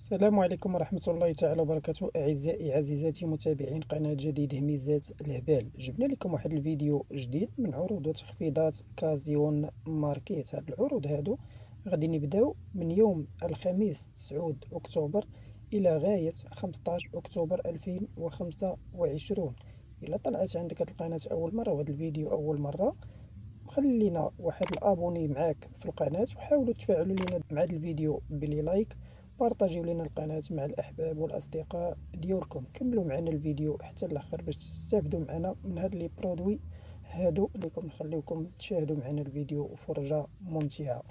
السلام عليكم ورحمة الله تعالى وبركاته. أعزائي عزيزاتي متابعين قناة جديد هميزات الهبال، جبنا لكم واحد الفيديو جديد من عروض وتخفيضات كازيون ماركيت. هاد العروض هادو غادي نبداو من يوم الخميس 9 أكتوبر إلى غاية 15 أكتوبر 2025. إلا طلعت عندك هاد القناة أول مرة وهاد الفيديو أول مرة، خلينا واحد الابوني معاك في القناة، وحاولوا تفاعلوا لنا مع هذا الفيديو بلي لايك، بارطاجيو لنا القناة مع الأحباب والأصدقاء ديالكم. كملوا معنا الفيديو حتى الآخر باش تستافدوا معنا من هاد لي برودوي هادو اللي نخليوكم تشاهدوا معنا الفيديو فرجة ممتعة.